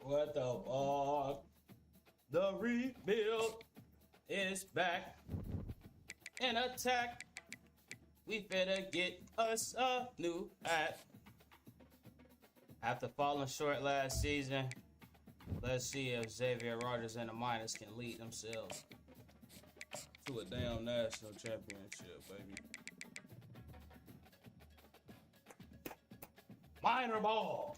What the fuck? The rebuild is back. In attack. We finna get us a new hat. After falling short last season, let's see if Xavier Rogers and the Miners can lead themselves to a damn national championship, baby. Miner ball.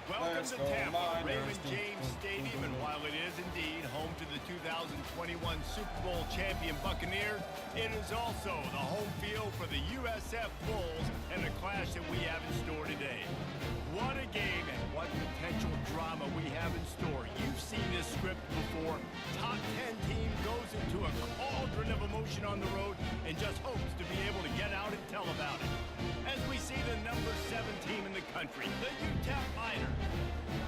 Welcome to Tampa, Raymond James Stadium, and while it is indeed home to the 2021 Super Bowl champion Buccaneers, it is also the home field for the USF Bulls and the clash that we have in store today. What a game and what potential drama we have in store. You've seen this script before. Top 10 team goes into a cauldron of emotion on the road and just hopes to be able to get out and tell about it. As we see the number 7 team in the country, the GtaV Miners,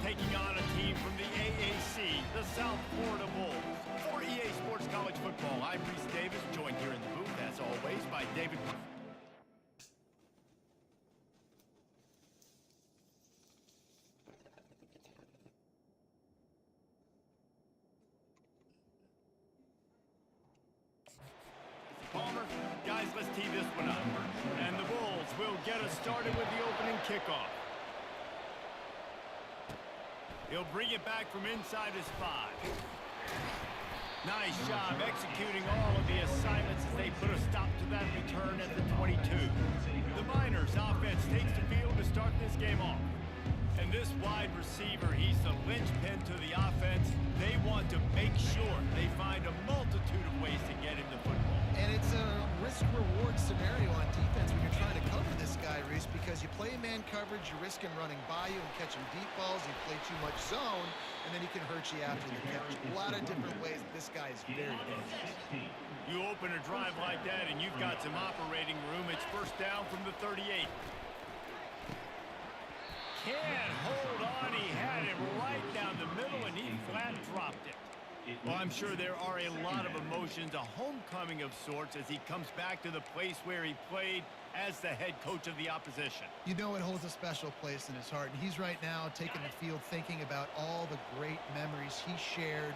taking on a team from the AAC, the South Florida Bulls. For EA Sports College Football, I'm Reese Davis, joined here in the booth, as always, by David. Palmer, guys, let's tee this one up. And the Bulls will get us started with the opening kickoff. He'll bring it back from inside his 5. Nice job executing all of the assignments as they put a stop to that return at the 22. The Miners offense takes the field to start this game off. And this wide receiver, he's the linchpin to the offense. They want to make sure they find a multitude of ways to get him the football. And it's a risk-reward scenario on defense when you're trying to cover this guy, Reese, because you play man coverage, you risk him running by you and catching deep balls. You play too much zone, and then he can hurt you after the catch. A lot of different ways. This guy is very dangerous. You open a drive like that, and you've got some operating room. It's first down from the 38. Can't hold on. He had it right down the middle, and he flat dropped it. Well, I'm sure there are a lot of emotions, a homecoming of sorts, as he comes back to the place where he played as the head coach of the opposition. You know it holds a special place in his heart, and he's right now taking the field thinking about all the great memories he shared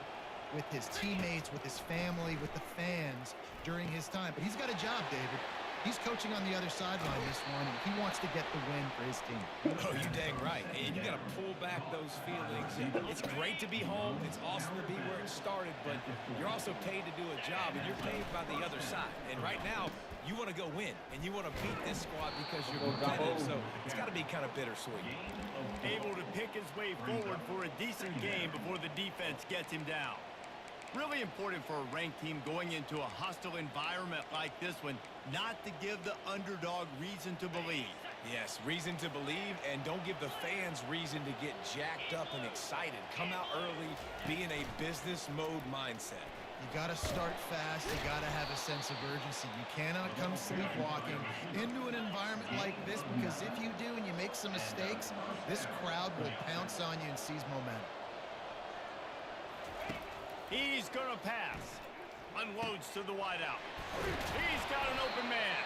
with his teammates, with his family, with the fans during his time. But he's got a job, David. He's coaching on the other sideline this one, and he wants to get the win for his team. Oh, you dang right. And you got to pull back those feelings. It's great to be home. It's awesome to be where it started, but you're also paid to do a job, and you're paid by the other side. And right now, you want to go win, and you want to beat this squad because you're competitive. So it's got to be kind of bittersweet. Able to pick his way forward for a decent game before the defense gets him down. Really important for a ranked team going into a hostile environment like this one, not to give the underdog reason to believe. Yes, reason to believe, and don't give the fans reason to get jacked up and excited. Come out early, be in a business mode mindset. You got to start fast. You got to have a sense of urgency. You cannot come sleepwalking into an environment like this, because if you do and you make some mistakes, this crowd will pounce on you and seize momentum. He's going to pass. Unloads to the wideout. He's got an open man.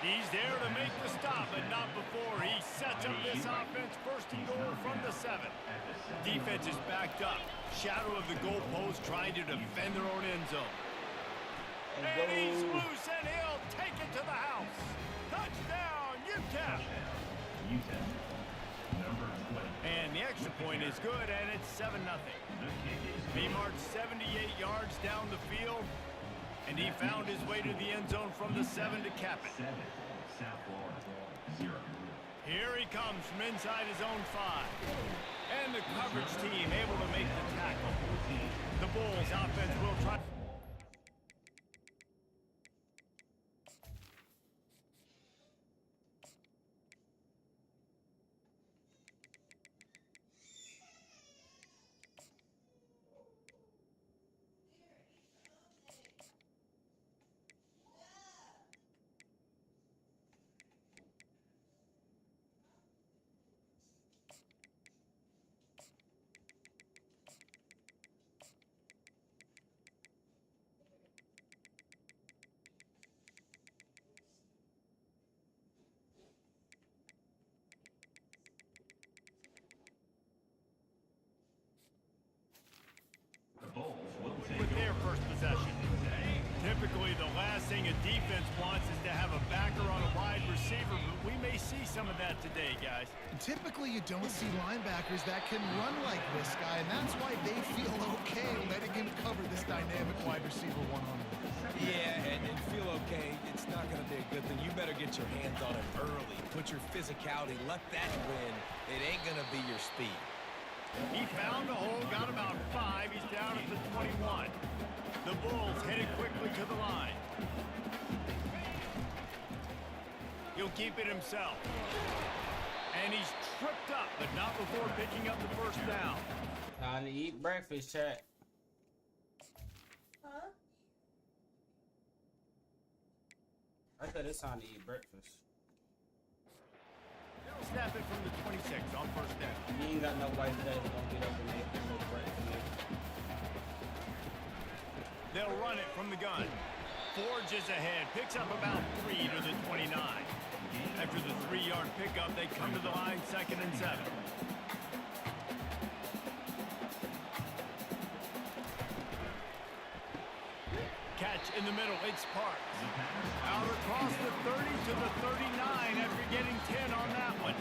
He's there to make the stop, but not before he sets up this offense first and goal from the 7. Defense is backed up. Shadow of the goalpost trying to defend their own end zone. And he's loose, and he'll take it to the house. Touchdown, GtaV. And the extra point is good, and it's 7-0. He marched 78 yards down the field, and he found his way to the end zone from the 7 to cap it. Here he comes from inside his own 5. And the coverage team able to make the tackle. The Bulls offense will try. Typically, the last thing a defense wants is to have a backer on a wide receiver, but we may see some of that today, guys. Typically, you don't see linebackers that can run like this guy, and that's why they feel okay letting him cover this dynamic wide receiver one-on-one. Yeah, and feel okay. It's not going to be a good thing. You better get your hands on him early. Put your physicality. Let that win. It ain't going to be your speed. He found a hole, got about 5. He's down at the 21. The Bulls headed quickly to the line. He'll keep it himself. And he's tripped up, but not before picking up the first down. Time to eat breakfast, chat. Huh? I said it's time to eat breakfast. They'll snap it from the 26 on first down. You ain't got nobody today who's gonna get up and make this little breakfast. They'll run it from the gun. Forges ahead, picks up about 3 to the 29. After the 3-yard pickup, they come to the line, 2nd and 7. Catch in the middle, it's Parks. Out across the 30 to the 39 after getting 10 on that one.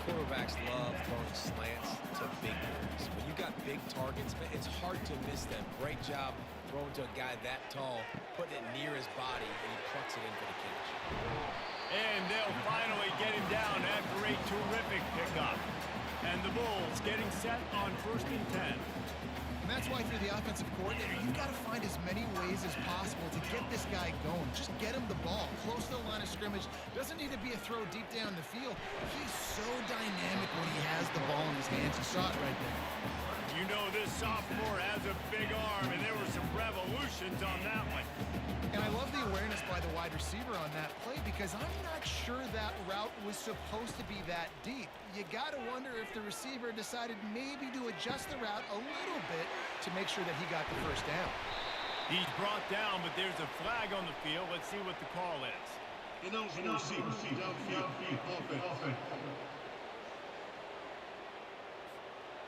Quarterbacks love throwing slants to big boys. When you got big targets, man, it's hard to miss them. Great job throwing to a guy that tall, putting it near his body, and he plucks it in for the catch. And they'll finally get him down after a terrific pickup. And the Bulls getting set on 1st and 10. And that's why, if you're the offensive coordinator, you've got to find as many ways as possible to get this guy going. Just get him the ball close to the line of scrimmage. Doesn't need to be a throw deep down the field. He's so dynamic when he has the ball in his hands. You saw it right there. You know this sophomore has a big arm, and there were some revolutions on that one. And I love the awareness by the wide receiver on that play, because I'm not sure that route was supposed to be that deep. You got to wonder if the receiver decided maybe to adjust the route a little bit to make sure that he got the first down. He's brought down, but there's a flag on the field. Let's see what the call is.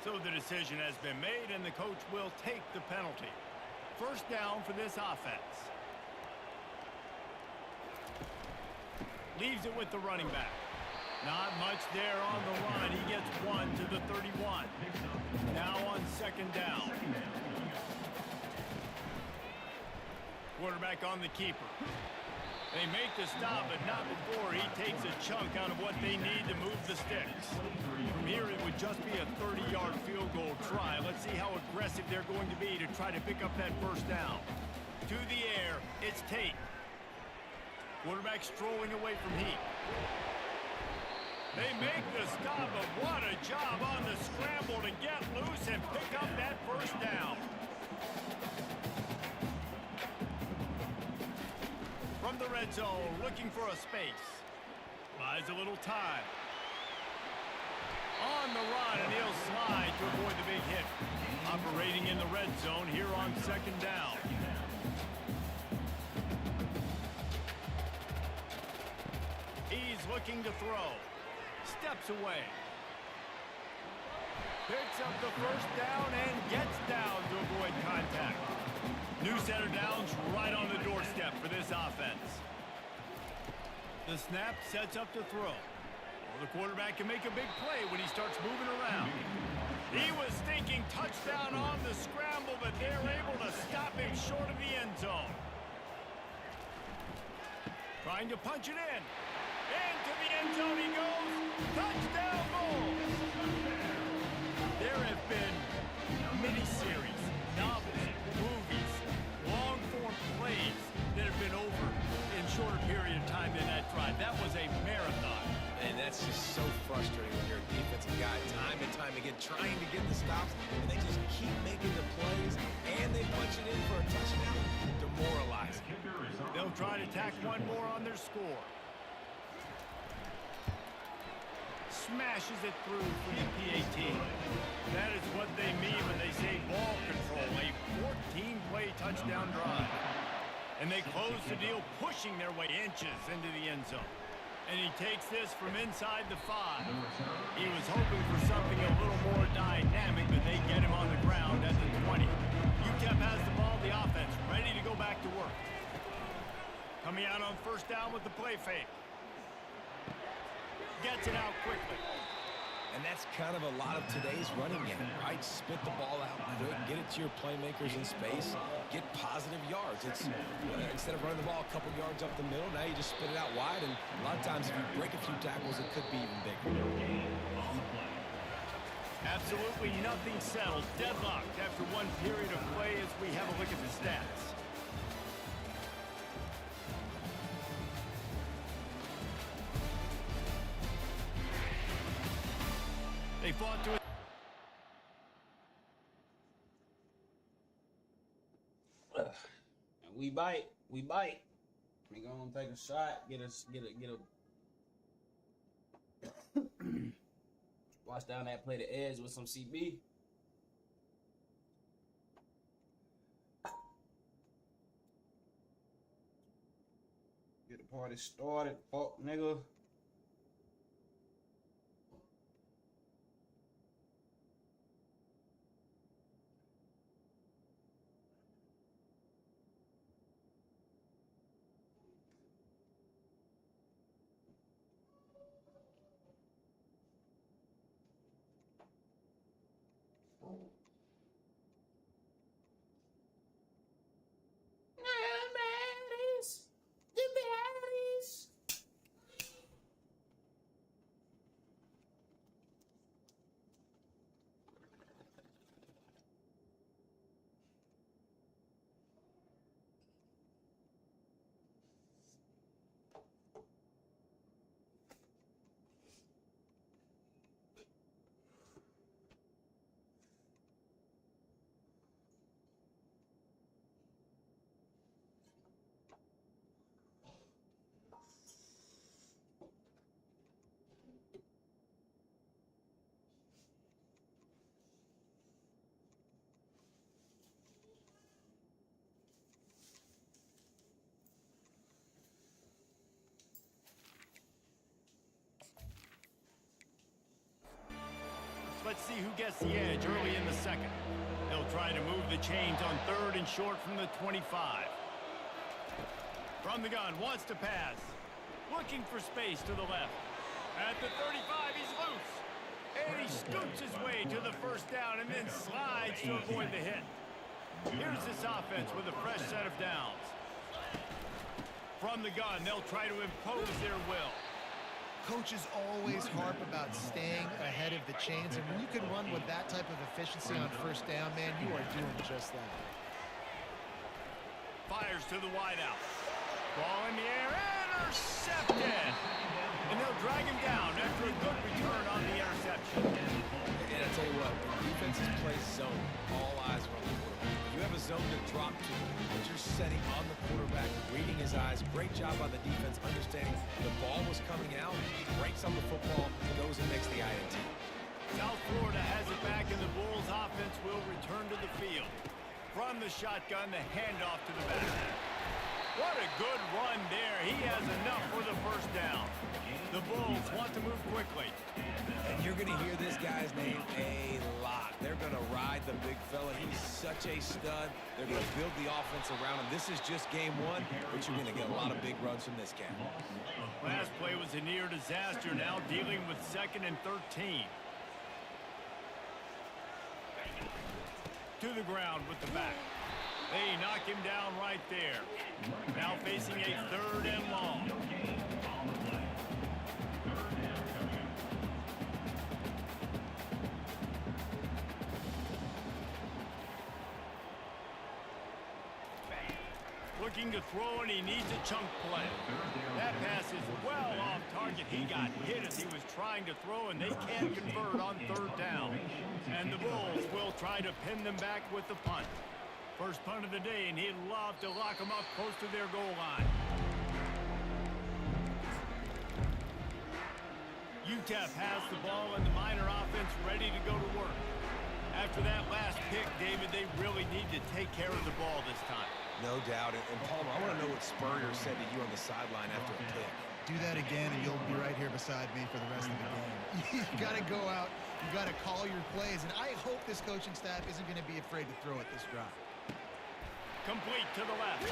So the decision has been made, and the coach will take the penalty. First down for this offense. Leaves it with the running back. Not much there on the run. He gets 1 to the 31. Now on 2nd down. Quarterback on the keeper. They make the stop, but not before he takes a chunk out of what they need to move the sticks. From here, it would just be a 30-yard field goal try. Let's see how aggressive they're going to be to try to pick up that first down. To the air, it's Tate. Quarterback strolling away from Heat. They make the stop, but what a job on the scramble to get loose and pick up that first down. From the red zone, looking for a space. Buys a little time. On the run, and he'll slide to avoid the big hit. Operating in the red zone here on 2nd down. He's looking to throw. Steps away. Picks up the first down and gets down to avoid contact. New set of downs right on the doorstep for this offense. The snap sets up to throw. Well, the quarterback can make a big play when he starts moving around. He was thinking touchdown on the scramble, but they're able to stop him short of the end zone. Trying to punch it in. Into the end zone he goes. Touchdown Bulls! There have been miniseries, novels, movies, long-form plays that have been over in shorter period of time than that drive. That was a marathon. And that's just so frustrating when you're a defensive guy, time and time again, trying to get the stops, and they just keep making the plays, and they punch it in for a touchdown. Demoralizing. They'll try to tack one more on their score. Smashes it through for the PAT. That is what they mean when they say ball control, a 14-play touchdown drive. And they close the deal, pushing their way inches into the end zone. And he takes this from inside the 5. He was hoping for something a little more dynamic, but they get him on the ground at the 20. GtaV has the ball, the offense, ready to go back to work. Coming out on first down with the play fake. Gets it out quickly. And that's kind of a lot of today's running game, right? Spit the ball out quick, get it to your playmakers in space, get positive yards. It's instead of running the ball a couple yards up the middle, now you just spit it out wide, and a lot of times if you break a few tackles, it could be even bigger. Absolutely nothing settled. Deadlocked after one period of play as we have a look at the stats. They fought to it. And we bite. We bite. We gonna take a shot. Get a. Watch down that play the edge with some CB. Get the party started, fuck nigga. Let's see who gets the edge early in the second. They'll try to move the chains on third and short from the 25. From the gun, wants to pass. Looking for space to the left. At the 35, he's loose. And he scoots his way to the first down and then slides to avoid the hit. Here's this offense with a fresh set of downs. From the gun, they'll try to impose their will. Coaches always harp about staying ahead of the chains, and when you can run with that type of efficiency on first down, man, you are doing just that. Fires to the wideout. Ball in the air, intercepted! And they'll drag him down after a good return on the interception. And I tell you what, when defenses play zone, all eyes are on the quarterback. You have a zone to drop to, but you're setting on the quarterback, reading his eyes. Great job on the defense, understanding the ball was coming out, breaks on the football, goes and makes the INT. South Florida has it back, and the Bulls offense will return to the field. From the shotgun, the handoff to the back. What a good run there. He has enough for the first down. The Bulls want to move quickly. And you're going to hear this guy's name a lot. They're going to ride the big fella. He's such a stud. They're going to build the offense around him. This is just game one, but you're going to get a lot of big runs from this guy. Last play was a near disaster. Now dealing with 2nd and 13. To the ground with the back. They knock him down right there. Now facing a 3rd and long. Looking to throw, and he needs a chunk play. That pass is well off target. He got hit as he was trying to throw, and they can't convert on 3rd down. And the Bulls will try to pin them back with the punt. First punt of the day, and he'd love to lock them up close to their goal line. GtaV has the ball, and the Miner offense ready to go to work. After that last pick, David, they really need to take care of the ball this time. No doubt. And Palmer, I want to know what Spurrier said to you on the sideline after a pick. Do that again, and you'll be right here beside me for the rest of the game. You got to go out. You got to call your plays, and I hope this coaching staff isn't going to be afraid to throw it this drive. Complete to the left.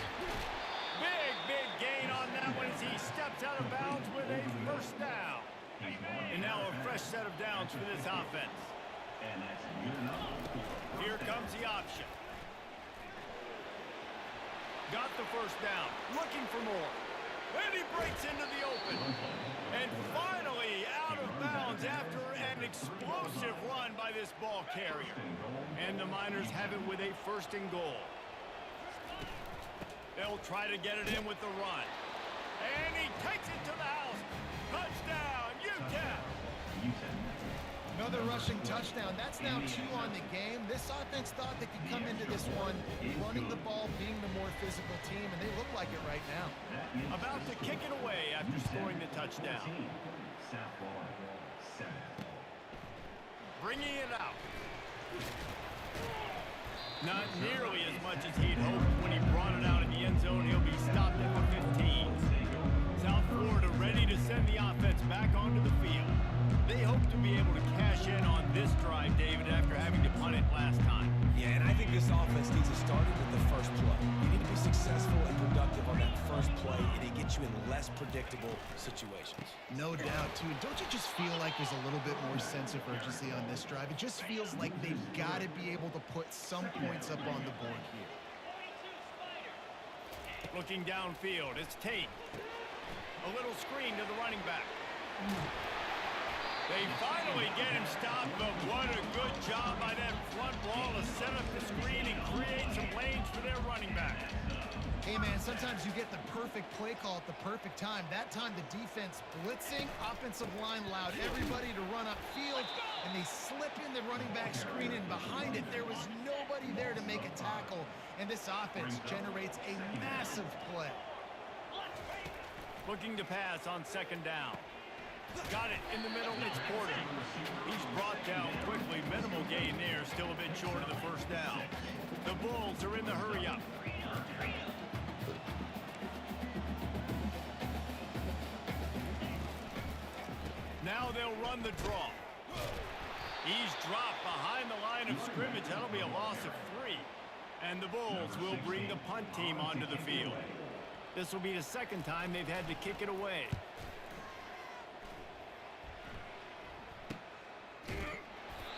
Big gain on that one as he steps out of bounds with a first down. And now a fresh set of downs for this offense. Here comes the option. Got the first down, looking for more. And he breaks into the open. And finally out of bounds after an explosive run by this ball carrier. And the Miners have it with a first and goal. They'll try to get it in with the run. And he takes it to the house. Touchdown, GtaV! Another rushing touchdown. That's now 2 on the game. This offense thought they could come into this one running the ball, being the more physical team, and they look like it right now. About to kick it away after scoring the touchdown. Bringing it out. Not nearly as much as he'd hoped when he brought it out in the end zone. He'll be stopped at the 15. South Florida ready to send the offense back onto the field. They hope to be able to cash in on this drive, David, after having to punt it last time. Yeah, and I think this offense needs to start with the first play. You need to be successful and productive on that first play, and it gets you in less predictable situations. No doubt, too. Don't you just feel like there's a little bit more sense of urgency on this drive? It just feels like they've got to be able to put some points up on the board here. Looking downfield, it's Tate. A little screen to the running back. They finally get him stopped, but what a good job by that front wall to set up the screen and create some lanes for their running back. Hey, man, sometimes you get the perfect play call at the perfect time. That time the defense blitzing, offensive line allowed everybody to run upfield, and they slip in the running back screen, and behind it there was nobody there to make a tackle, and this offense generates a massive play. Looking to pass on second down. Got it in the middle, it's Porter. He's brought down quickly, minimal gain there, still a bit short of the first down. The Bulls are in the hurry-up. Now they'll run the draw. He's dropped behind the line of scrimmage. That'll be a loss of 3. And the Bulls will bring the punt team onto the field. This will be the second time they've had to kick it away.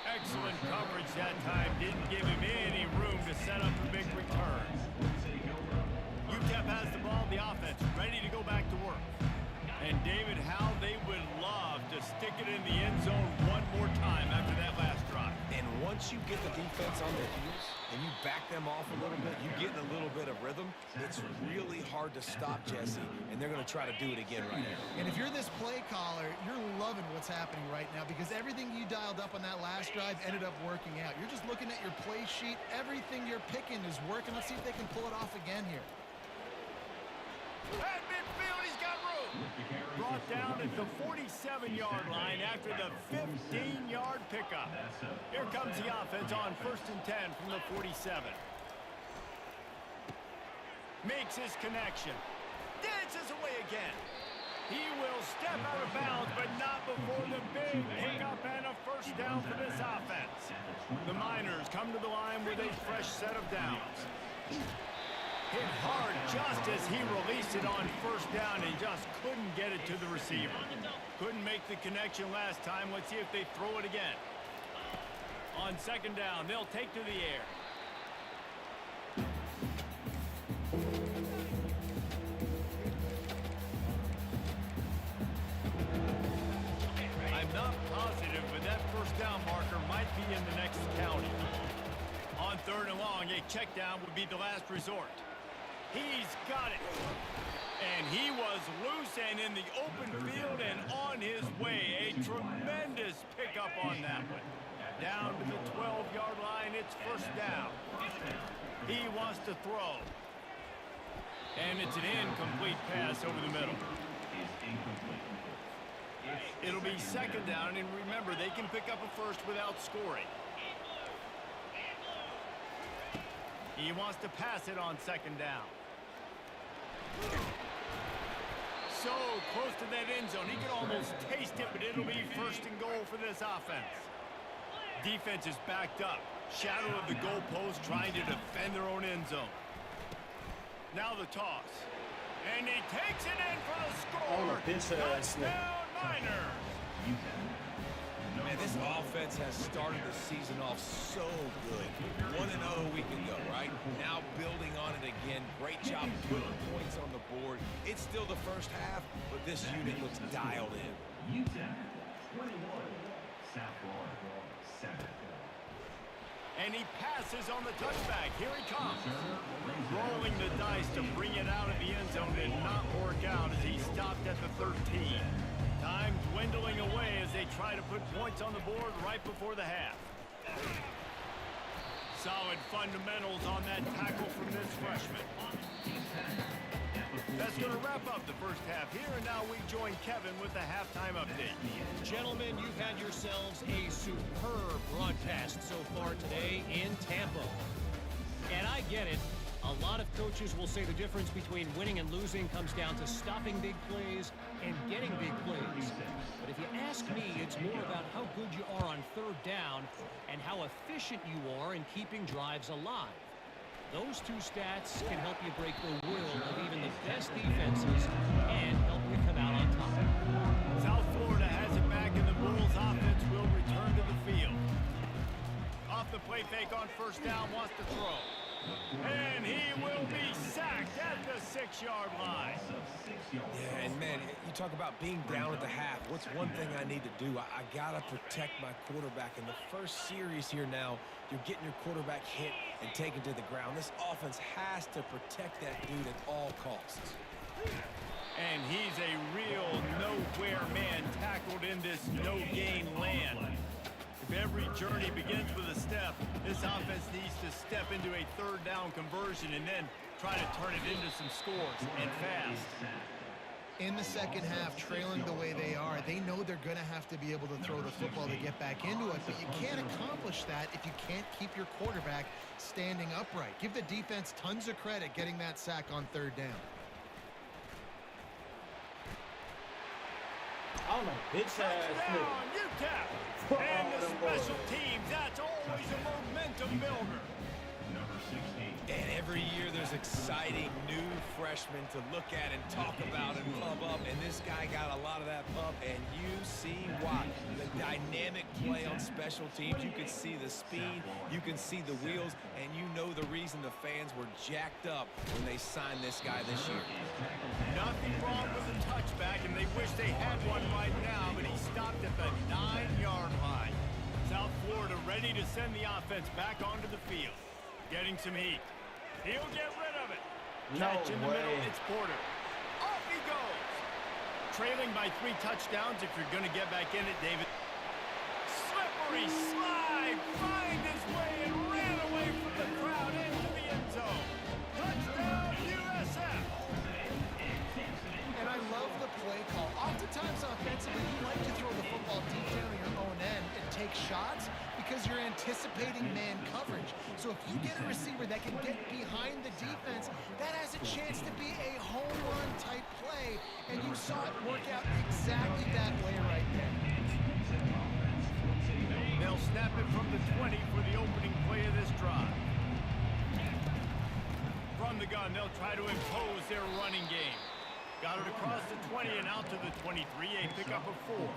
Excellent coverage that time. Didn't give him any room to set up a big return. GtaV has the ball, the offense, ready to go back to work. And David, how they would love to stick it in the end zone one more time after that last drive. And once you get the defense on their heels and you back them off a little bit, you get in a little bit of rhythm, it's really hard to stop Jesse, and they're going to try to do it again right here. And if you're this play caller, you're loving what's happening right now because everything you dialed up on that last drive ended up working out. You're just looking at your play sheet. Everything you're picking is working. Let's see if they can pull it off again here. At midfield, he's got room. Brought down at the 47-yard line after the 15-yard pickup. Here comes the offense on 1st and 10 from the 47. Makes his connection. Dances away again. He will step out of bounds, but not before the big pickup and a first down for this offense. The Miners come to the line with a fresh set of downs. Hit hard just as he released it on first down and just couldn't get it to the receiver. Couldn't make the connection last time. Let's see if they throw it again. On second down, they'll take to the air. I'm not positive, but that first down marker might be in the next county. On third and long, a check down would be the last resort. He's got it. And he was loose and in the open field and on his way. A tremendous pickup on that one. Down to the 12-yard line, it's first down. He wants to throw. And it's an incomplete pass over the middle. It'll be second down, and remember, they can pick up a first without scoring. He wants to pass it on second down. So close to that end zone. He can almost taste it, but it'll be first and goal for this offense. Defense is backed up. Shadow of the goalpost trying to defend their own end zone. Now the toss. And he takes it in for the Oh, score. bitch ass nigga. Touchdown, Niners. Man, this offense has started the season off so good. 1-0 a week ago, right? Now building on it again. Great job putting points on the board. It's still the first half, but this unit looks dialed in. And he passes on the touchback. Here he comes. Rolling the dice to bring it out of the end zone did not work out as he stopped at the 13. Time dwindling away as they try to put points on the board right before the half. Solid fundamentals on that tackle from this freshman. That's going to wrap up the first half here, and now we join Kevin with the halftime update. Gentlemen, you've had yourselves a superb broadcast so far today in Tampa. And I get it. A lot of coaches will say the difference between winning and losing comes down to stopping big plays and getting big plays. But if you ask me, it's more about how good you are on third down and how efficient you are in keeping drives alive. Those two stats can help you break the will of even the best defenses and help you come out on top. South Florida has it back, and the Bulls offense will return to the field. Off the play fake on first down, wants to throw. And he will be sacked at the 6-yard line. Yeah, and man, you talk about being down at the half. What's one thing I need to do? I got to protect my quarterback. In the first series here now, you're getting your quarterback hit and taken to the ground. This offense has to protect that dude at all costs. And he's a real nowhere man tackled in this no-gain land. If every journey begins with a step, this offense needs to step into a third down conversion and then try to turn it into some scores, and fast. In the second half, trailing the way they are, they know they're going to have to be able to throw the football to get back into it, but you can't accomplish that if you can't keep your quarterback standing upright. Give the defense tons of credit getting that sack on third down. I don't know, bitch ass nigga. Touchdown, GtaV. And the special teams, that's always a momentum builder. And every year there's exciting new freshmen to look at and talk about and pump up. And this guy got a lot of that pump, and you see why. The dynamic play on special teams. You can see the speed, you can see the wheels, and you know the reason the fans were jacked up when they signed this guy this year. Nothing wrong with the touchback, and they wish they had one right now, but he stopped at the 9-yard line. South Florida ready to send the offense back onto the field. Getting some heat. He'll get rid of it. Catch in the middle, it's Porter. Off he goes. Trailing by 3 touchdowns if you're going to get back in it, David. Slippery slide. Find his way and ran away from the crowd into the end zone. Touchdown, USF. And I love the play call. Oftentimes offensively, you like to throw the football deep down your own end and take shots because you're anticipating man coverage. So if you get a receiver that can get behind the defense, that has a chance to be a home run type play, and you saw it work out exactly that way right there. They'll snap it from the 20 for the opening play of this drive. From the gun, they'll try to impose their running game. Got it across the 20 and out to the 23, a pickup of 4.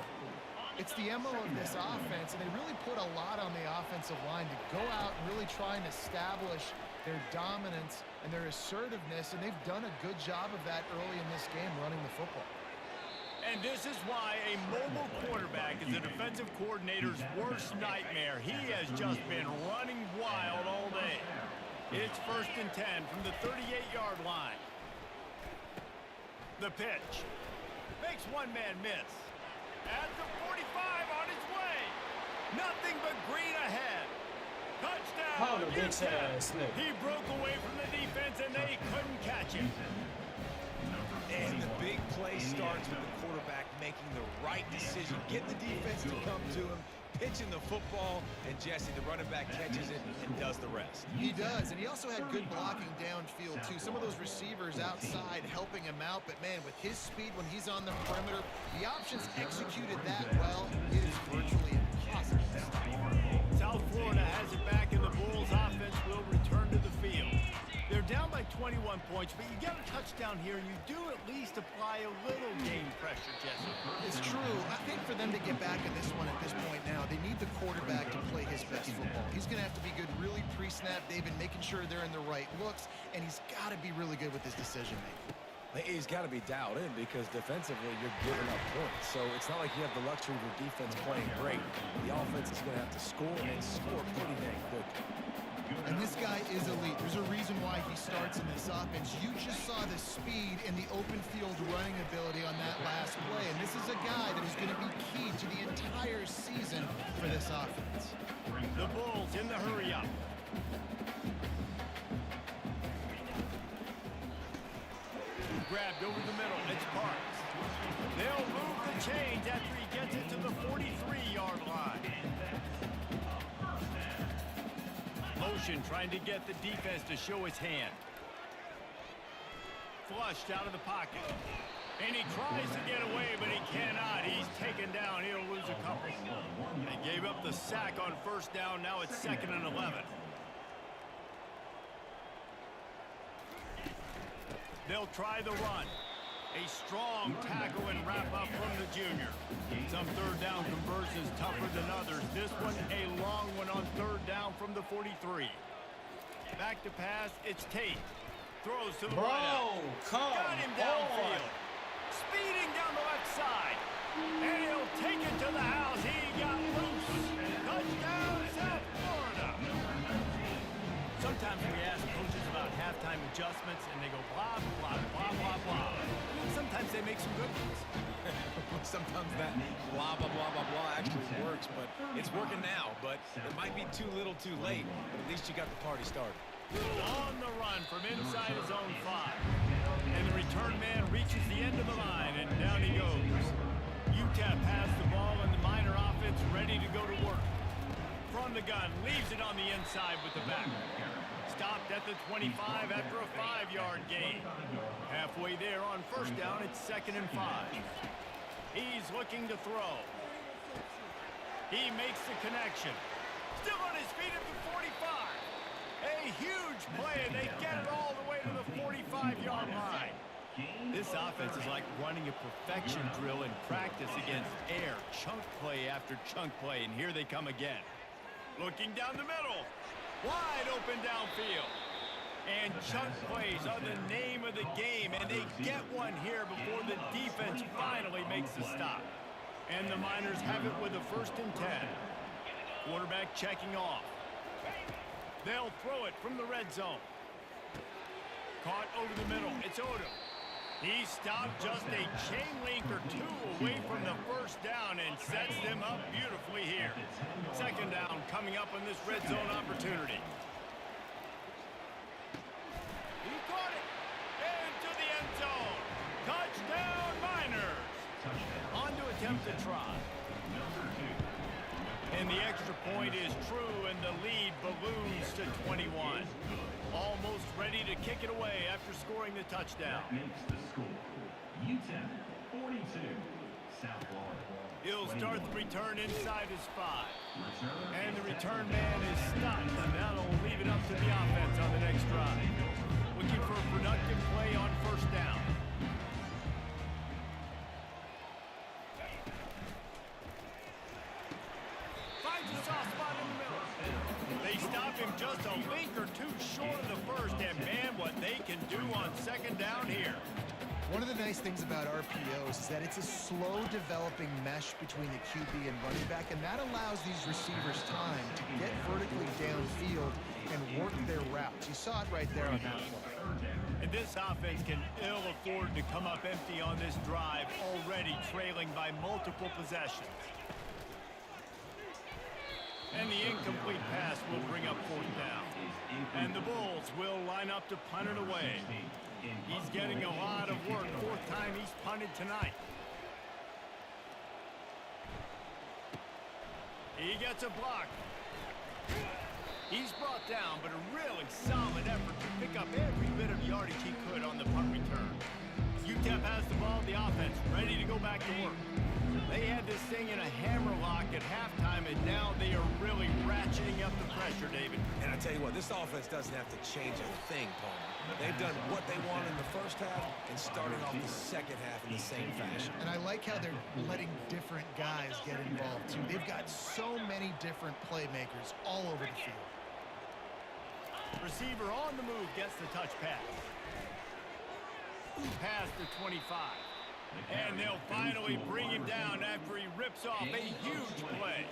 It's the MO of this offense, and they really put a lot on the offensive line to go out and really try and establish their dominance and their assertiveness, and they've done a good job of that early in this game running the football. And this is why a mobile quarterback is a defensive coordinator's worst nightmare. He has just been running wild all day. It's 1st and 10 from the 38-yard line. The pitch. Makes one man miss. At the 45 on his way. Nothing but green ahead. Touchdown. He broke away from the defense and they couldn't catch him. And the big play starts with the quarterback making the right decision, getting the defense to come to him, pitching the football, and Jesse, the running back, catches it and does the rest. He does, and he also had good blocking downfield, too. Some of those receivers outside helping him out, but, man, with his speed when he's on the perimeter, the options executed that well. It is virtually impossible to stop. South Florida has it back, and the Bulls offense will return to the field. They're down by 21 points, but you get a touchdown here, and you do at least apply a little game pressure, Jesse. It's true. I think for them to get back in this one at this point now, they need the quarterback to play his best football. He's going to have to be good really pre-snap, David, making sure they're in the right looks, and he's got to be really good with his decision-making. He's got to be dialed in because defensively you're giving up points. So it's not like you have the luxury of your defense playing great. The offense is going to have to score and score pretty dang quick. And this guy is elite. There's a reason why he starts in this offense. You just saw the speed and the open field running ability on that last play. And this is a guy that is going to be key to the entire season for this offense. The Bulls in the hurry-up. Grabbed over the middle. It's Parks. They'll move the chains after he gets it to the 43-yard line. Motion trying to get the defense to show his hand. Flushed out of the pocket. And he tries to get away, but he cannot. He's taken down. He'll lose a couple. They gave up the sack on first down. Now it's 2nd and 11. They'll try the run. A strong tackle and wrap up from the junior. Some third down conversions tougher than others. This one a long one on third down from the 43. Back to pass, it's Tate. Throws to the right. Got him downfield. Speeding down the left side. And he'll take it to the house. He got loose. Touchdown, South Florida. Sometimes we ask coaches about halftime adjustments, and they go blah, blah, blah, blah, blah. Sometimes they make some good ones. Sometimes that blah, blah, blah, blah, blah actually works, but it's working now. But it might be too little too late, but at least you got the party started. On the run from inside his own 5. And the return man reaches the end of the line, and down he goes. GtaV has the ball, and the Miner offense ready to go to work. From the gun, leaves it on the inside with the back. Stopped at the 25 after a 5-yard gain. Halfway there on first down, it's 2nd and 5. He's looking to throw. He makes the connection. Still on his feet at the 45. A huge play, and they get it all the way to the 45-yard line. This offense is like running a perfection drill in practice against air. Chunk play after chunk play, and here they come again. Looking down the middle. Wide open downfield. And chunk plays are the name of the game, and they get one here before the defense finally makes the stop. And the Miners have it with a 1st and 10. Quarterback checking off. They'll throw it from the red zone. Caught over the middle. It's Odom. He stopped just a chain link or 2 away from the first down and sets them up beautifully here. 2nd down coming up on this red zone opportunity. He caught it into the end zone. Touchdown, Miners. On to attempt to try. And the extra point is true, and the lead balloons to 21. Almost ready to kick it away after scoring the touchdown. Makes the score. GtaV 42, South Florida. He'll start the return inside his 5. And the return man is stopped, and that'll leave it up to the offense on the next drive. Looking for a productive play on first down. Finds a soft spot in the middle. They stop him just a link or 2 short of the first, and man, what they can do on 2nd down here. One of the nice things about RPOs is that it's a slow developing mesh between the QB and running back, and that allows these receivers time to get vertically downfield and work their routes. You saw it right there on that play. And this offense can ill afford to come up empty on this drive, already trailing by multiple possessions. And the incomplete pass will bring up 4th down. And the Bulls will line up to punt it away. He's getting a lot of work. 4th time he's punted tonight. He gets a block. He's brought down, but a really solid effort to pick up every bit of yardage he could on the punt return. GtaV has the ball, the offense ready to go back to work. They had this thing in a hammerlock at halftime, and now they are really ratcheting up the pressure, David. And I tell you what, this offense doesn't have to change a thing, Palmer. They've done what they want in the first half and starting off the second half in the same fashion. And I like how they're letting different guys get involved, too. They've got so many different playmakers all over the field. Receiver on the move gets the touch pass. Pass to 25. And they'll finally bring him down after he rips off a huge play.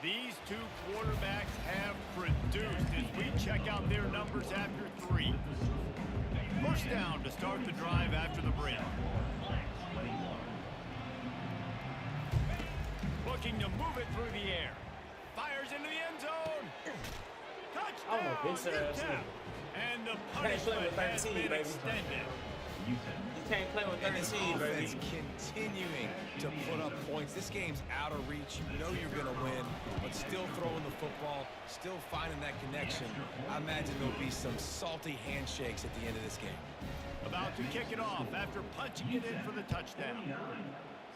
These two quarterbacks have produced as we check out their numbers after 3. First down to start the drive after the break. Looking to move it through the air. Fires into the end zone. Touchdown, GtaV. And the punishment has been extended. You can't play with 13, baby. Offense continuing to put up points. This game's out of reach. You know you're going to win, but still throwing the football, still finding that connection. I imagine there'll be some salty handshakes at the end of this game. About to kick it off after punching it in for the touchdown.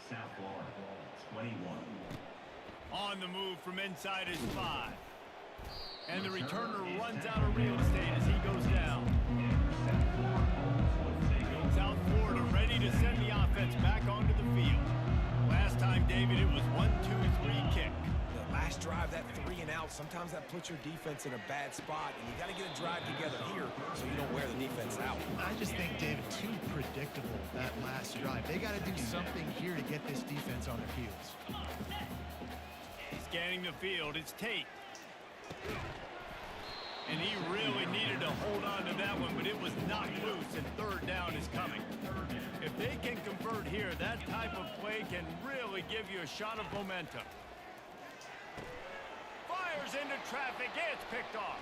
South Florida, 21. On the move from inside his 5. And the returner runs out of real estate as he goes down. South Florida ready to send the offense back onto the field. Last time, David, it was 1-2-3 kick. The last drive, that 3 and out, sometimes that puts your defense in a bad spot, and you got to get a drive together here so you don't wear the defense out. I just think, David, too predictable, that last drive. They got to do something here to get this defense on their heels. Scanning the field, it's Tate. And he really needed to hold on to that one, but it was knocked loose, and third down is coming. If they can convert here, that type of play can really give you a shot of momentum. Fires into traffic, it's picked off.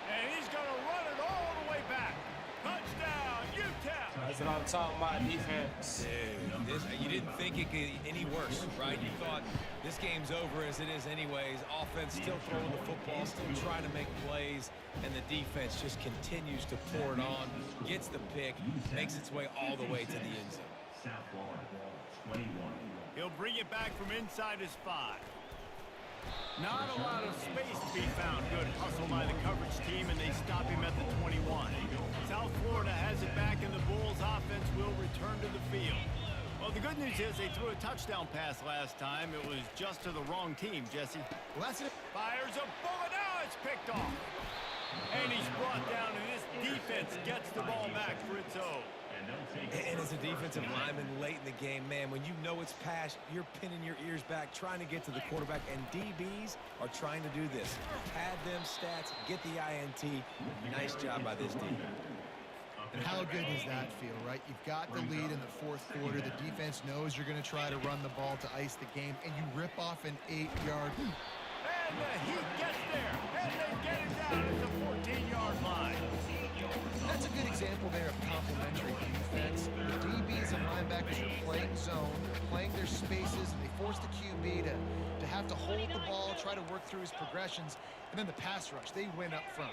And he's going to run it all the way back. Touchdown, GtaV. That's what I'm talking about, defense. You didn't think it could get any worse, right? You thought this game's over as it is anyways. Offense still throwing the football, still trying to make plays, and the defense just continues to pour it on, gets the pick, makes its way all the way to the end zone. South Florida, 21. He'll bring it back from inside his 5. Not a lot of space to be found. Good hustle by the coverage team, and they stop him at the 21. South Florida has it back, and the Bulls offense will return to the field. Well, the good news is they threw a touchdown pass last time. It was just to the wrong team, Jesse. Well, that's it. Fires a bullet. Now it's picked off. And he's brought down, and this defense gets the ball back for its own. And as a defensive lineman late in the game, man, when you know it's pass, you're pinning your ears back, trying to get to the quarterback, and DBs are trying to do this. Pad them stats, get the INT. Nice job by this D. And how good does that feel, right? You've got the lead in the fourth quarter. The defense knows you're going to try to run the ball to ice the game, and you rip off an 8-yard. And the Heat gets there, and they get it down at the 14-yard line. That's a good example there of complementary defense. The DBs and linebackers are playing zone, playing their spaces, and they force the QB to have to hold the ball, try to work through his progressions, and then the pass rush, they win up front.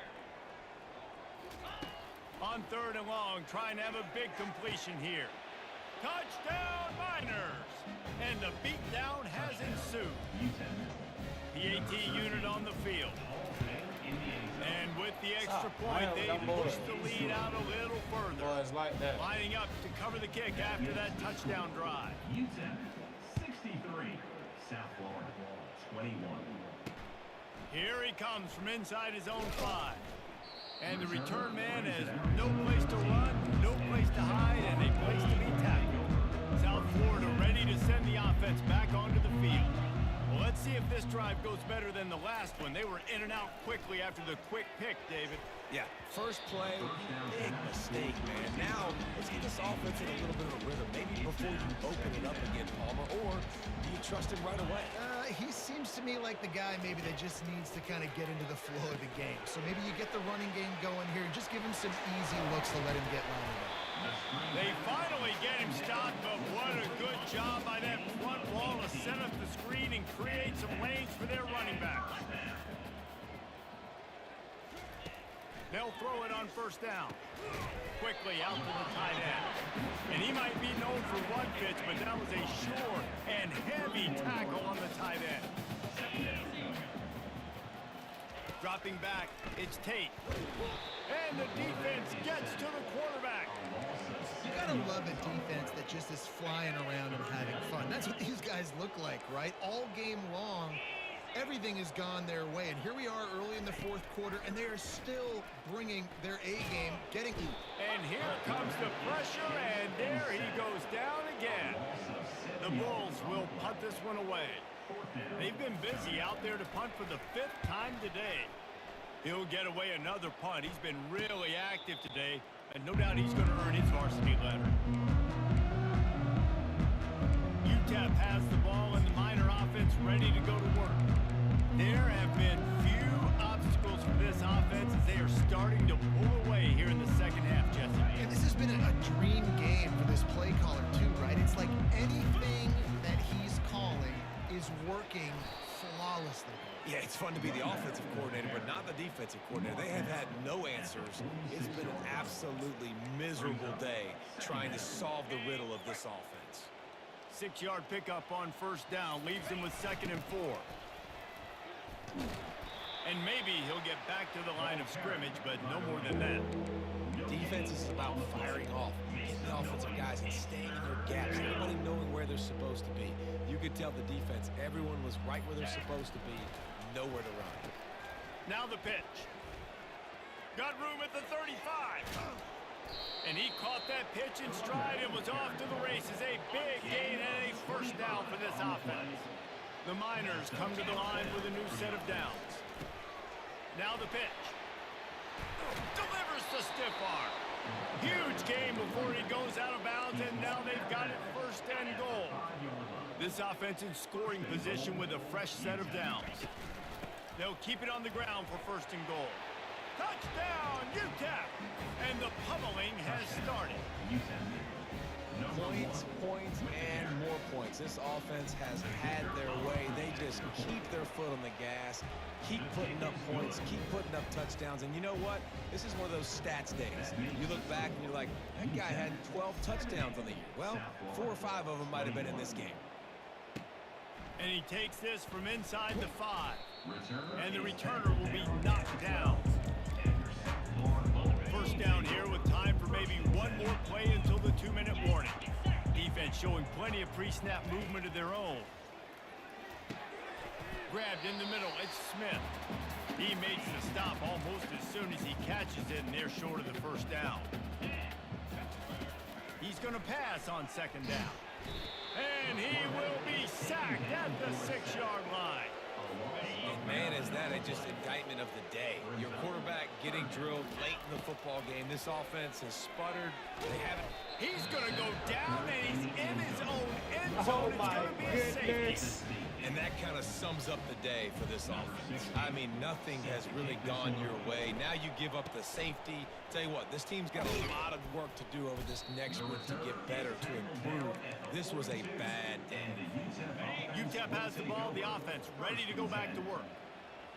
On 3rd and long, trying to have a big completion here. Touchdown, Miners! And the beatdown has ensued. The AT unit on the field. And with the extra point, they push the lead out a little further. Boys like that. Lining up to cover the kick after that touchdown drive. GtaV, 63. South Florida, 21. Here he comes from inside his own 5. And the return man has no place to run, no place to hide, and a place to be tackled. South Florida ready to send the offense back onto the field. Well, let's see if this drive goes better than the last one. They were in and out quickly after the quick pick, David. Yeah, first play, big mistake, man. Now, let's get this offense in a little bit of a rhythm. Maybe before you open it up again, Palmer, or do you trust him right away? He seems to me like the guy maybe that just needs to kind of get into the flow of the game. So maybe you get the running game going here and just give him some easy looks to let him get lined up. They finally get him stopped, but what a good job by that front wall to set up the screen and create some lanes for their running back. They'll throw it on 1st down. Quickly out to the tight end. And he might be known for run pitch, but that was a sure and heavy tackle on the tight end. Dropping back, it's Tate. And the defense gets to the quarterback. You gotta love a defense that just is flying around and having fun. That's what these guys look like, right? All game long, everything has gone their way. And here we are early in the fourth quarter, and they are still bringing their A game, getting... And here comes the pressure, and there he goes down again. The Bulls will punt this one away. They've been busy out there to punt for the 5th time today. He'll get away another punt. He's been really active today, and no doubt he's going to earn his varsity letter. GtaV has the ball, and the Miner offense ready to go to work. There have been few obstacles for this offense as they are starting to pull away here in the second half, Jesse. And this has been a dream game for this play caller, too, right? It's like anything that he's calling is working flawlessly. Yeah, it's fun to be the offensive coordinator, but not the defensive coordinator. They have had no answers. It's been an absolutely miserable day trying to solve the riddle of this offense. 6-yard pickup on first down leaves him with 2nd and 4. And maybe he'll get back to the line of scrimmage, but no more than that. Defense is about firing off, getting the offensive guys and staying in their gaps, everybody knowing where they're supposed to be. You could tell the defense, everyone was right where they're supposed to be, nowhere to run. Now the pitch. Got room at the 35. And he caught that pitch in stride and was off to the races. A big gain and a first down for this offense. The Miners come to the line with a new set of downs. Now the pitch. Delivers the stiff arm. Huge gain before he goes out of bounds, and now they've got it 1st and goal. This offense in scoring position with a fresh set of downs. They'll keep it on the ground for 1st and goal. Touchdown, GtaV! And the pummeling has started. Points, points, and more points. This offense has had their way. They just keep their foot on the gas, keep putting up points, keep putting up touchdowns. And you know what? This is one of those stats days. You look back and you're like, that guy had 12 touchdowns on the year. Well, 4 or 5 of them might have been in this game. And he takes this from inside the 5. And the returner will be knocked down. First down here with time for maybe one more play until the 2-minute warning. Defense showing plenty of pre-snap movement of their own. Grabbed in the middle, it's Smith. He makes the stop almost as soon as he catches it, and they're short of the first down. He's going to pass on 2nd down. And he will be sacked at the 6-yard line. And man, is that just indictment of the day. Your quarterback getting drilled late in the football game. This offense has sputtered. They haven't. He's going to go down, and he's in his own end zone. It's going to be a safety. And that kind of sums up the day for this offense. I mean, nothing has really gone your way. Now you give up the safety. Tell you what, this team's got a lot of work to do over this next week to get better, to improve. This was a bad day. GtaV has the ball, the offense ready to go back to work.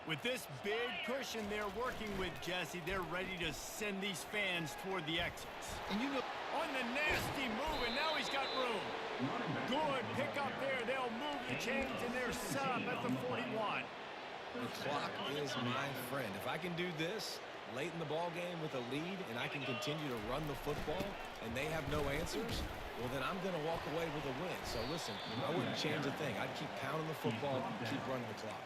With this big cushion they're working with, Jesse, they're ready to send these fans toward the exits. And you know, on the nasty move, and now he's got room. Good pick up there. They'll move the chains, and they're set up at the 41. The clock is my friend. If I can do this late in the ball game with a lead and I can continue to run the football and they have no answers, well, then I'm going to walk away with a win. So, listen, I wouldn't change a thing. I'd keep pounding the football, keep running the clock.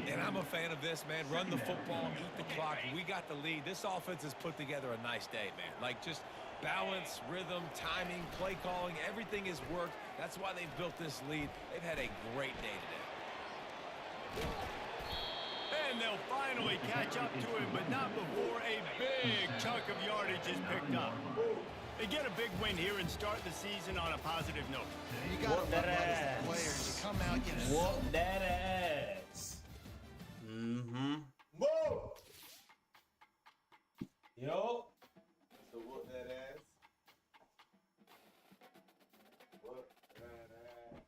And I'm a fan of this, man. Run the football, eat the clock. We got the lead. This offense has put together a nice day, man. Like, just balance, rhythm, timing, play calling, everything has worked. That's why they've built this lead. They've had a great day today. And they'll finally catch up to him, but not before a big chunk of yardage is picked up. They get a big win here and start the season on a positive note. you got to love those players to come out, you know. Whoop that ass. Mm-hmm. Whoa! Yo. So whoop that ass. Whoop that ass.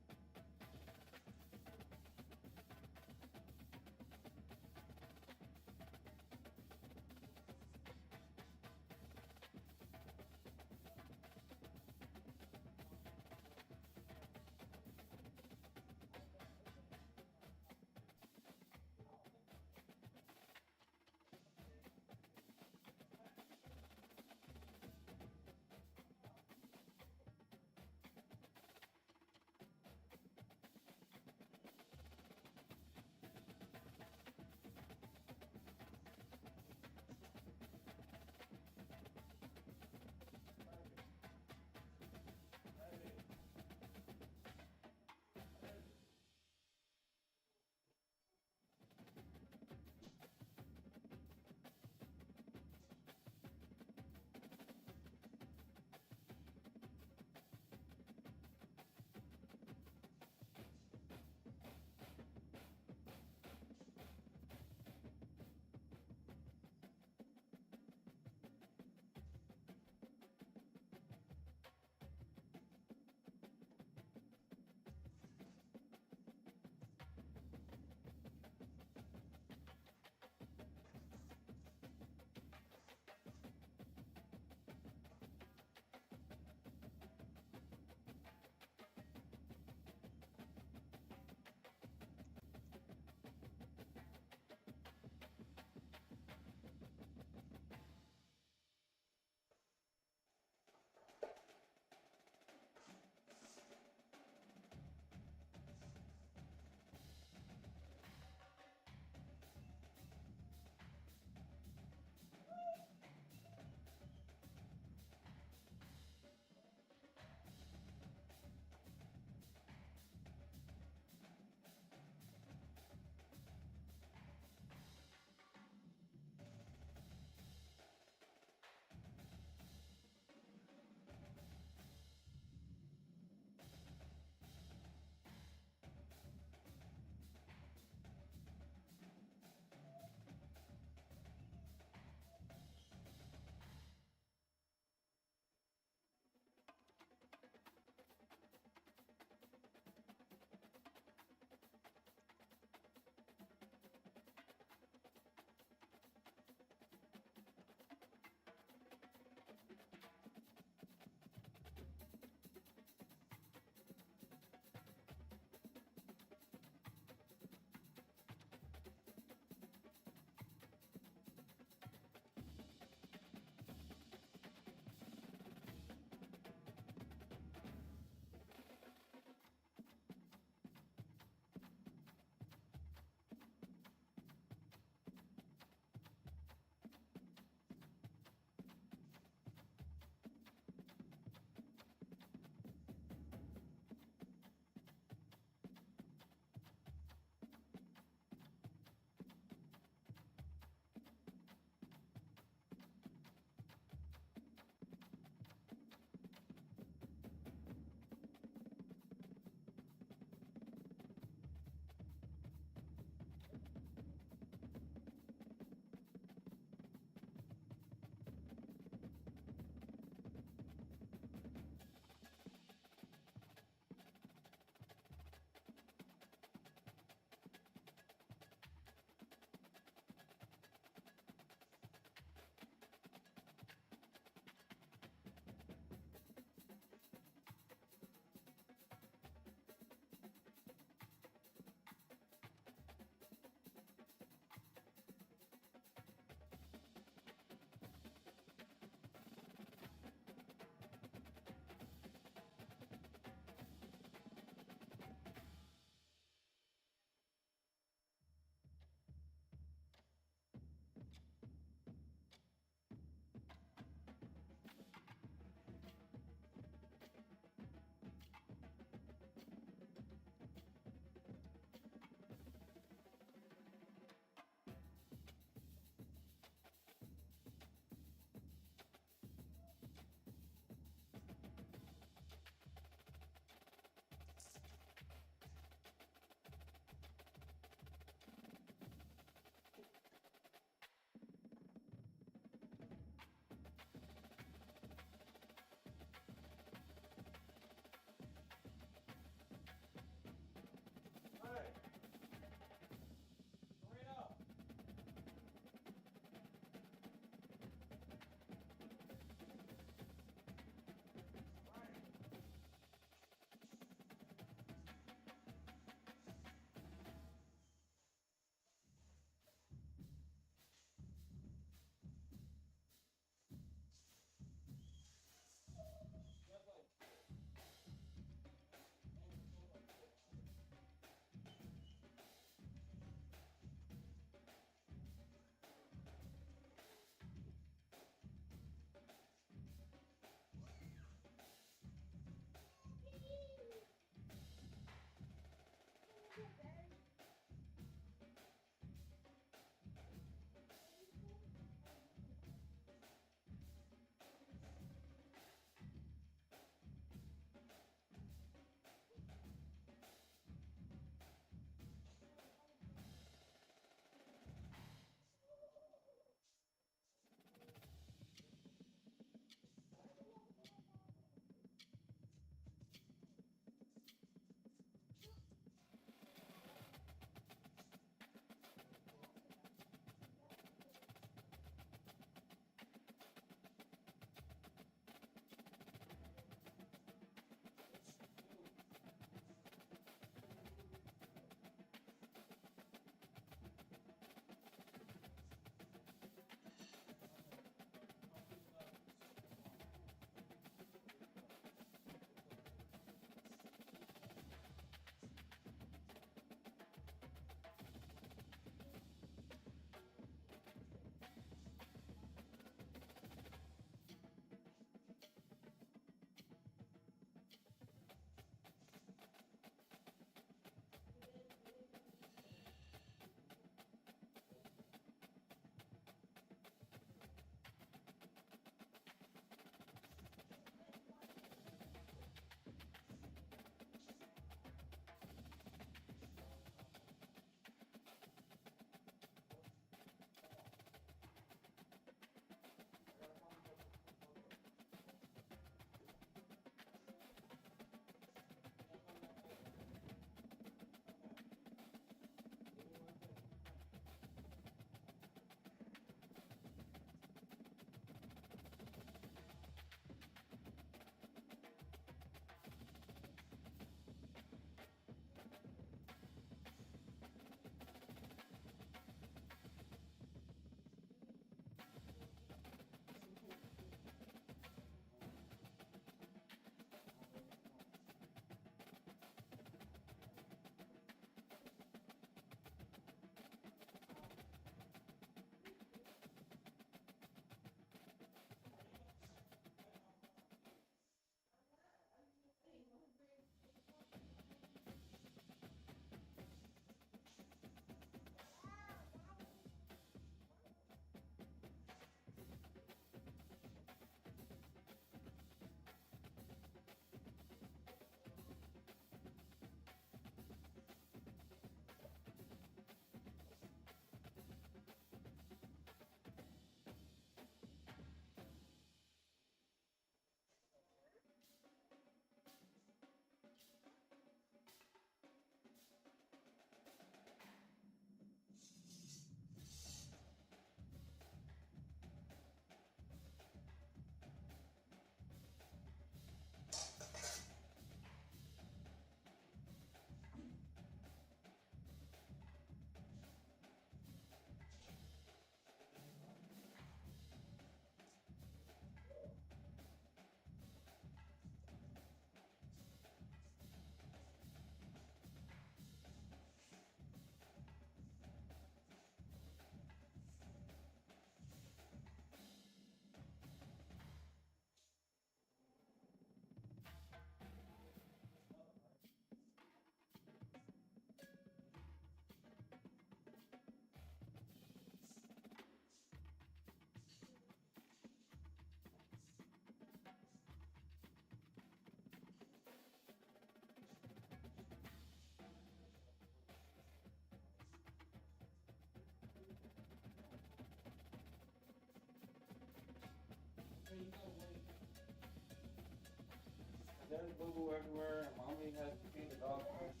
boo-boo everywhere, and mommy has to feed the dog first.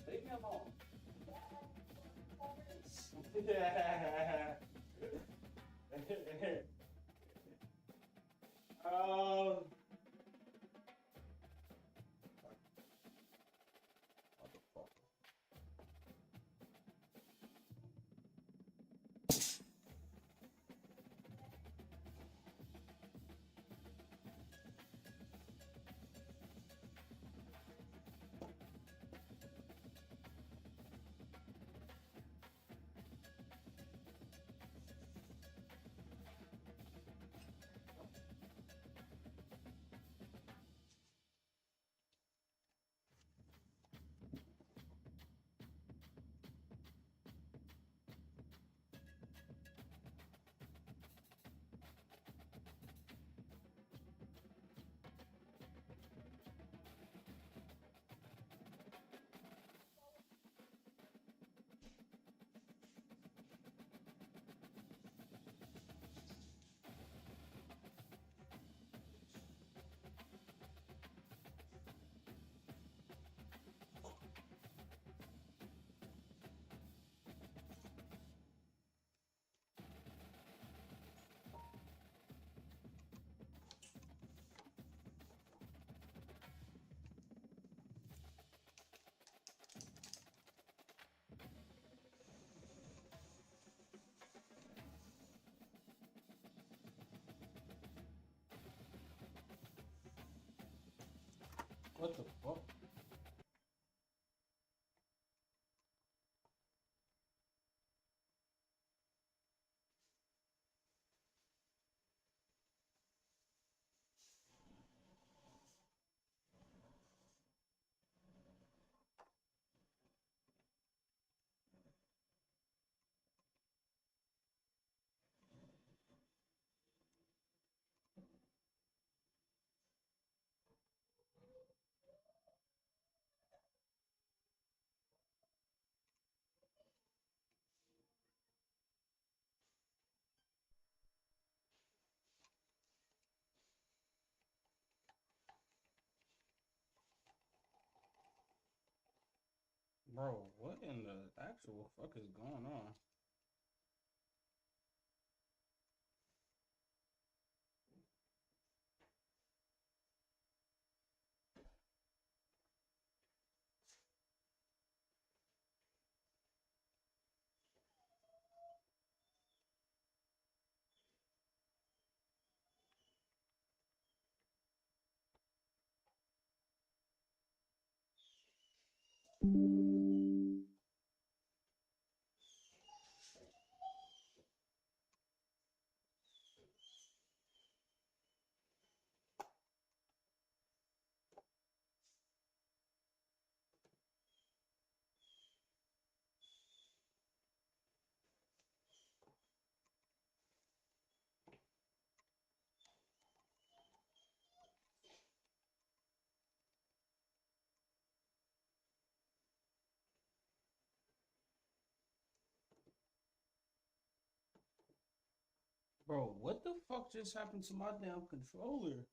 Leave me alone. Yeah. Motherfucker. What the fuck? Bro, what in the actual fuck is going on? Bro, what the fuck just happened to my damn controller?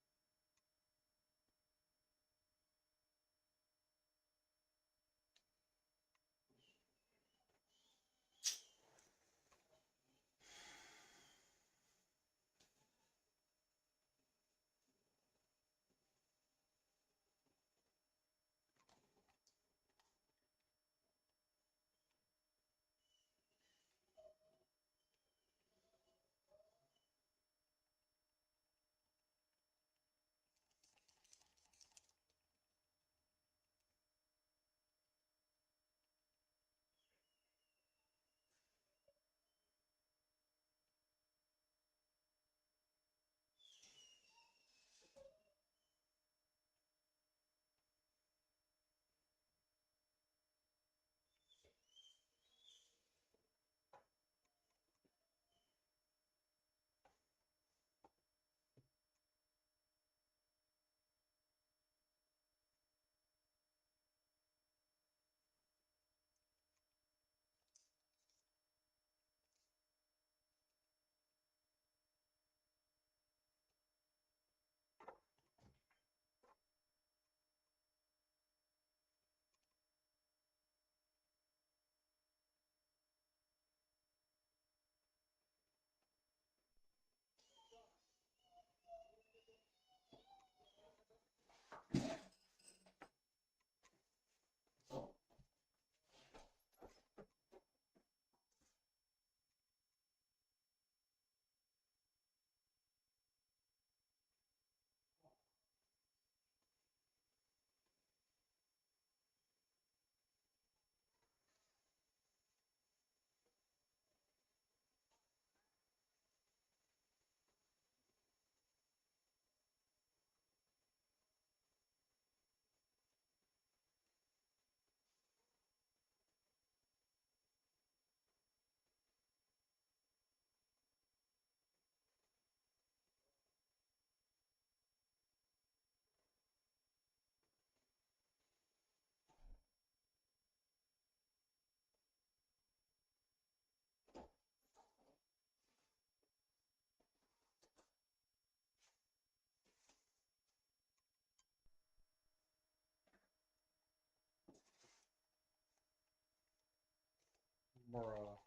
Bruh.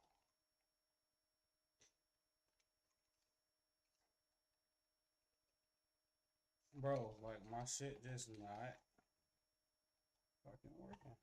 Bro, like my shit just not fucking working.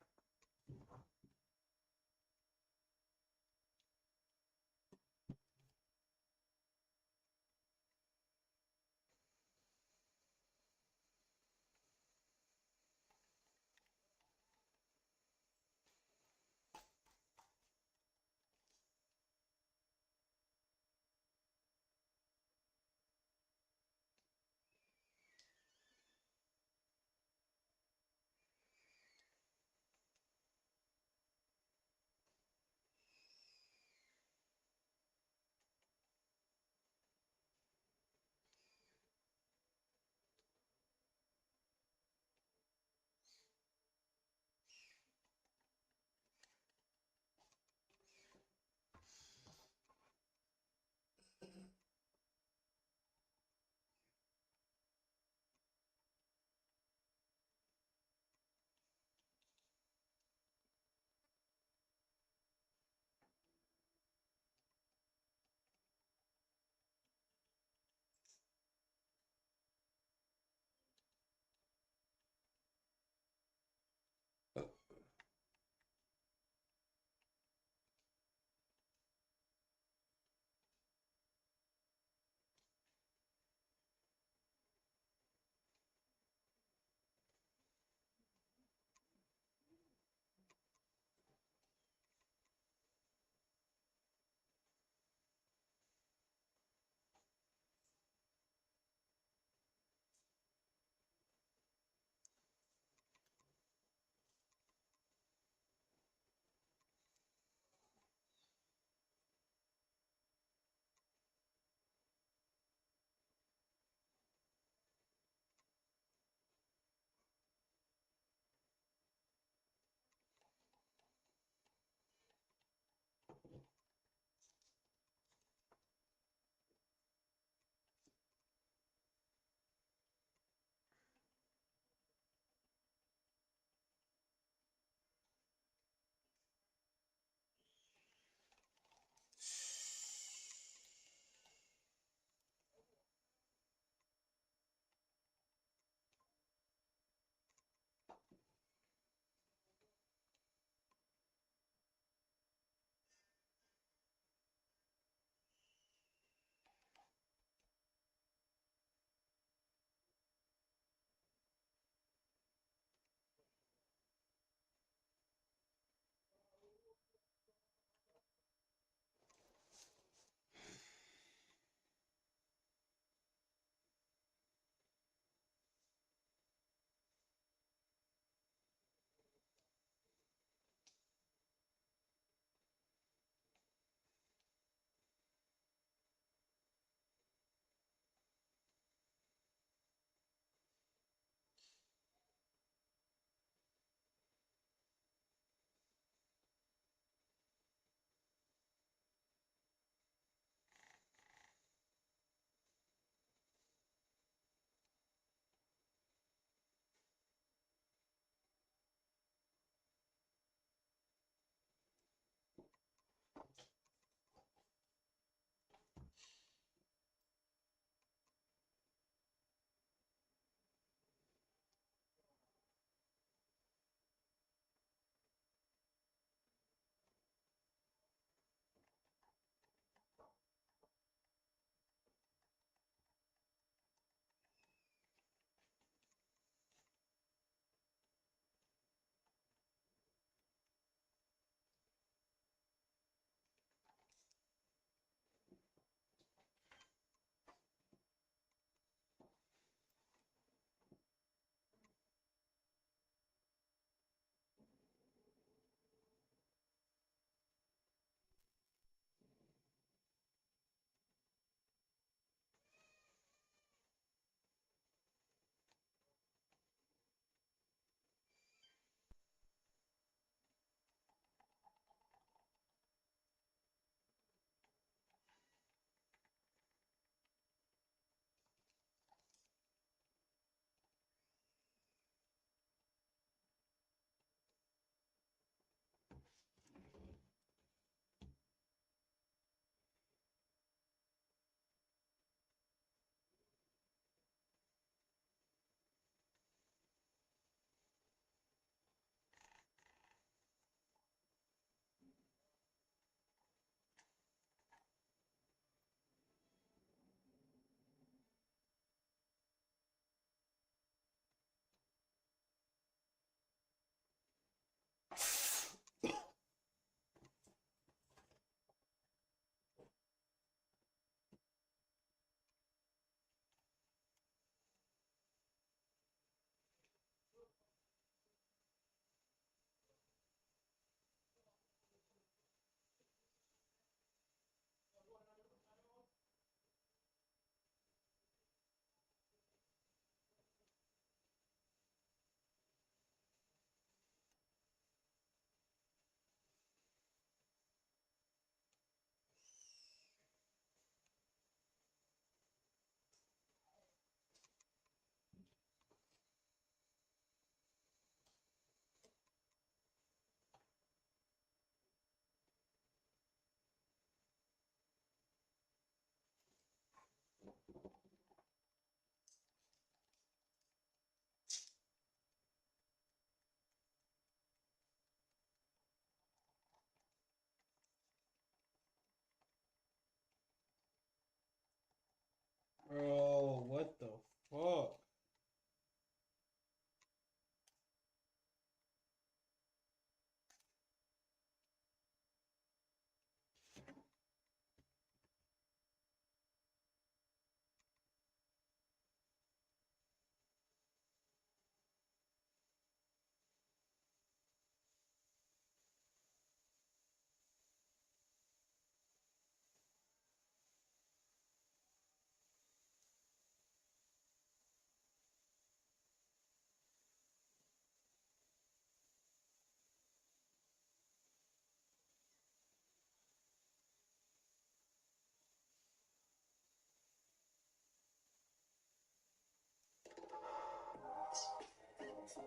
Still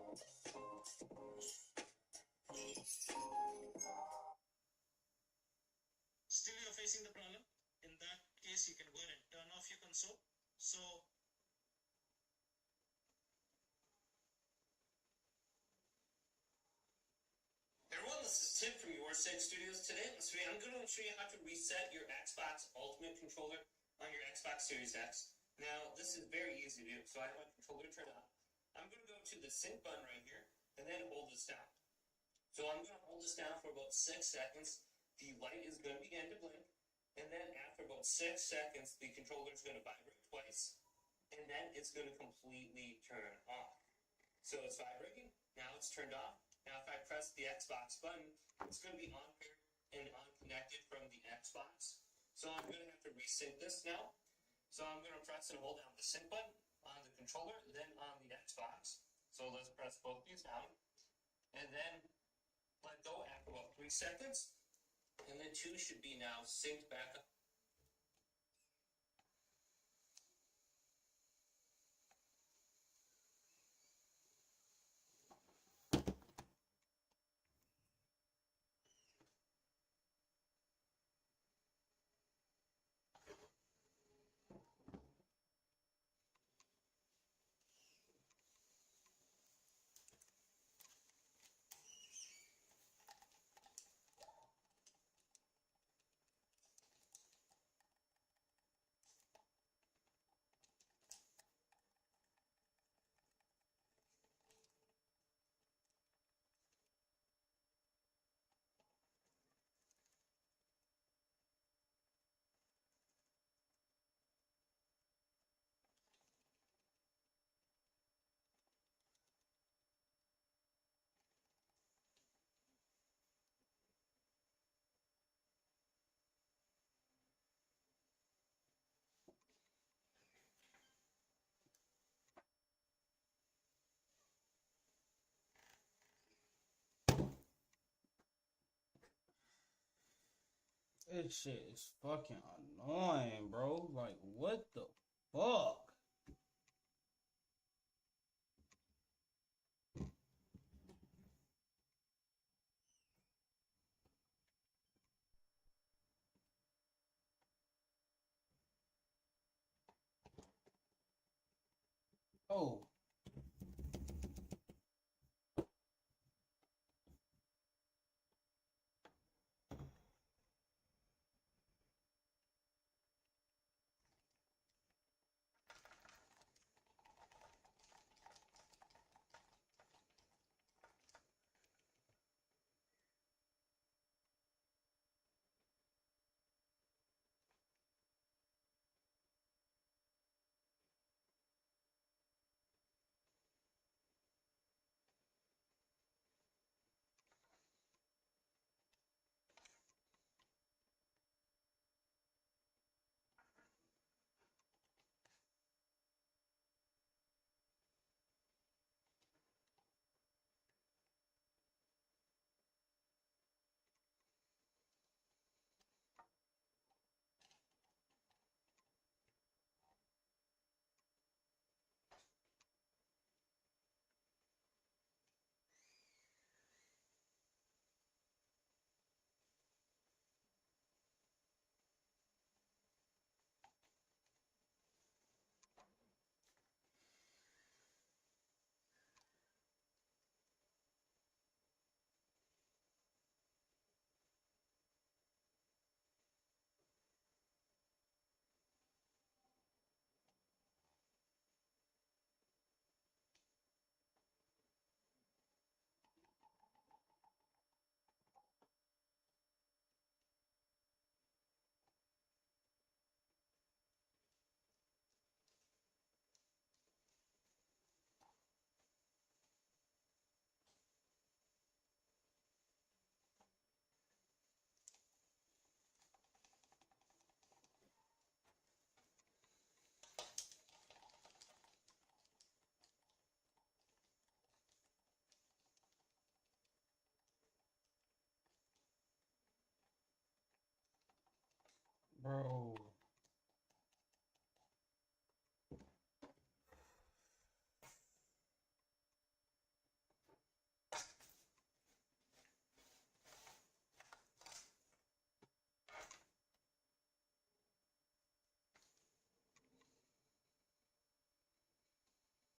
you're facing the problem. In that case, you can go ahead and turn off your console. So everyone, this is Tim from Your Side Studios. Today I'm going to show you how to reset your Xbox Ultimate controller on your Xbox Series X. Now, this is very easy to do. So I have my controller turned on. I'm going to go to the sync button right here and then hold this down. So I'm going to hold this down for about 6 seconds. The light is going to begin to blink. And then after about 6 seconds, the controller is going to vibrate twice. And then it's going to completely turn off. So it's vibrating. Now it's turned off. Now if I press the Xbox button, it's going to be on here and unconnected from the Xbox. So I'm going to have to resync this now. So I'm going to press and hold down the sync button on the controller, then on the Xbox. So let's press both these down. And then let go after about 3 seconds. And the two should be now synced back up. This shit is fucking annoying, bro. Like, what the fuck? Oh. Bro.